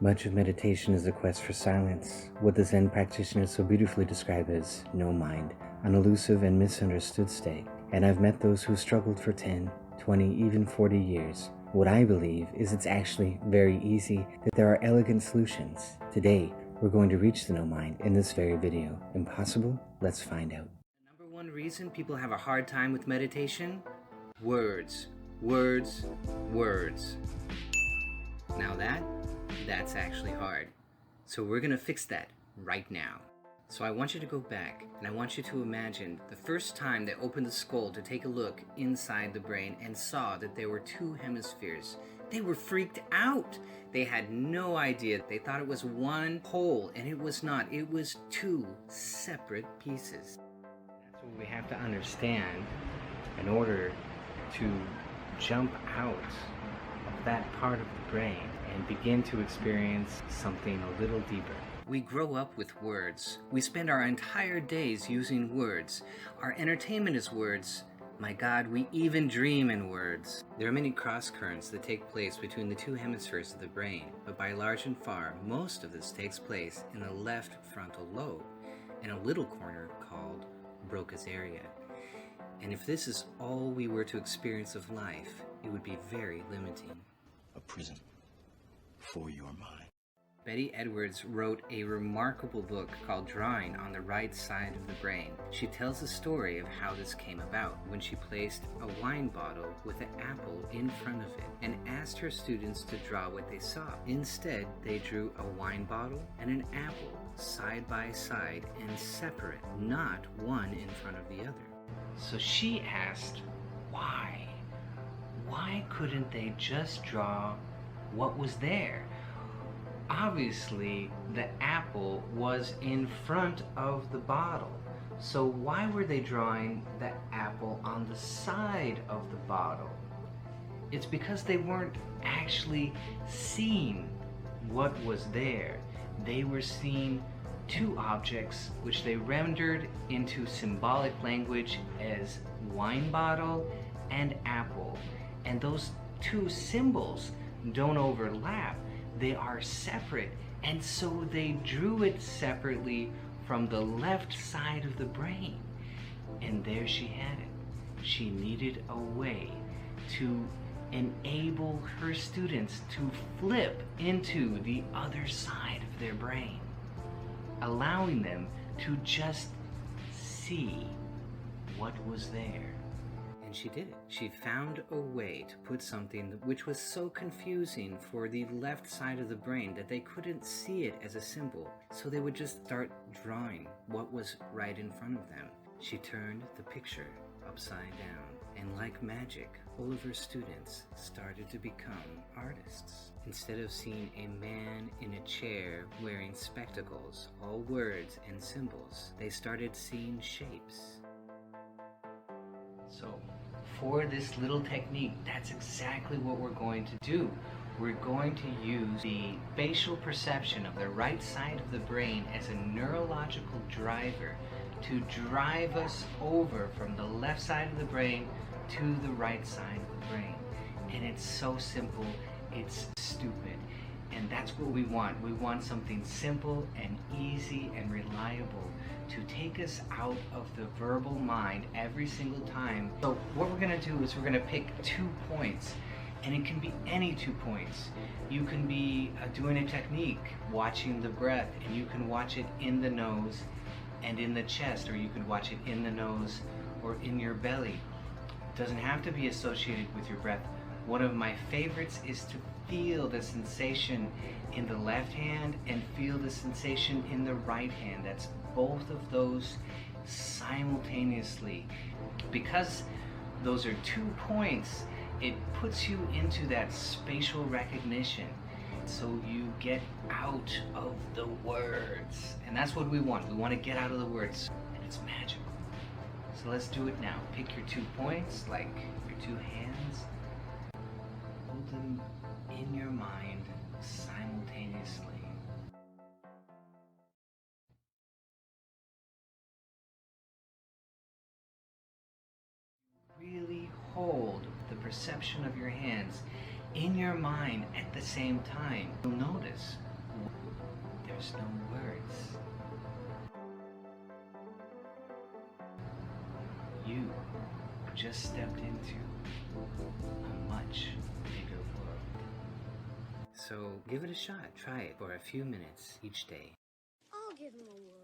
Much of meditation is a quest for silence, what the Zen practitioners so beautifully describe as no mind, an elusive and misunderstood state. And I've met those who struggled for 10, 20, even 40 years. What I believe is it's actually very easy, that there are elegant solutions. Today, we're going to reach the no mind in this very video. Impossible? Let's find out. The number one reason people have a hard time with meditation? Words, words, words. Now that's actually hard. So we're gonna fix that right now. So I want you to go back and I want you to imagine the first time they opened the skull to take a look inside the brain and saw that there were two hemispheres. They were freaked out. They had no idea. They thought it was one whole, and it was not. It was two separate pieces. That's what we have to understand in order to jump out of that part of the brain and begin to experience something a little deeper. We grow up with words. We spend our entire days using words. Our entertainment is words. My God, we even dream in words. There are many cross currents that take place between the two hemispheres of the brain, but by large and far, most of this takes place in the left frontal lobe, in a little corner called Broca's area. And if this is all we were to experience of life, it would be very limiting. A prison for your mind. Betty Edwards wrote a remarkable book called Drawing on the Right Side of the Brain. She tells the story of how this came about when she placed a wine bottle with an apple in front of it and asked her students to draw what they saw. Instead, they drew a wine bottle and an apple side by side and separate, not one in front of the other. So she asked, why? Why couldn't they just draw what was there? Obviously, the apple was in front of the bottle. So why were they drawing the apple on the side of the bottle? It's because they weren't actually seeing what was there. They were seeing two objects which they rendered into symbolic language as wine bottle and apple. And those two symbols don't overlap. They are separate, and so they drew it separately from the left side of the brain. And there she had it. She needed a way to enable her students to flip into the other side of their brain, allowing them to just see what was there. And she did it. She found a way to put something which was so confusing for the left side of the brain that they couldn't see it as a symbol. So they would just start drawing what was right in front of them. She turned the picture upside down. And like magic, all of her students started to become artists. Instead of seeing a man in a chair wearing spectacles, all words and symbols, they started seeing shapes. So, for this little technique, that's exactly what we're going to do. We're going to use the facial perception of the right side of the brain as a neurological driver to drive us over from the left side of the brain to the right side of the brain. And it's so simple, it's stupid. And that's what we want. We want something simple and easy and reliable to take us out of the verbal mind every single time. So what we're gonna do is we're gonna pick 2 points, and it can be any 2 points. You can be doing a technique, watching the breath, and you can watch it in the nose and in the chest, or you can watch it in the nose or in your belly. It doesn't have to be associated with your breath. One of my favorites is to feel the sensation in the left hand and feel the sensation in the right hand. That's both of those simultaneously. Because those are 2 points, it puts you into that spatial recognition. So you get out of the words. And that's what we want. We want to get out of the words. And it's magical. So let's do it now. Pick your 2 points, like your 2 hands. Hold them in your mind simultaneously. Really hold the perception of your hands in your mind at the same time. You'll notice There's no words. You just stepped into a much bigger world. So give it a shot. Try it for a few minutes each day. I'll give him a word.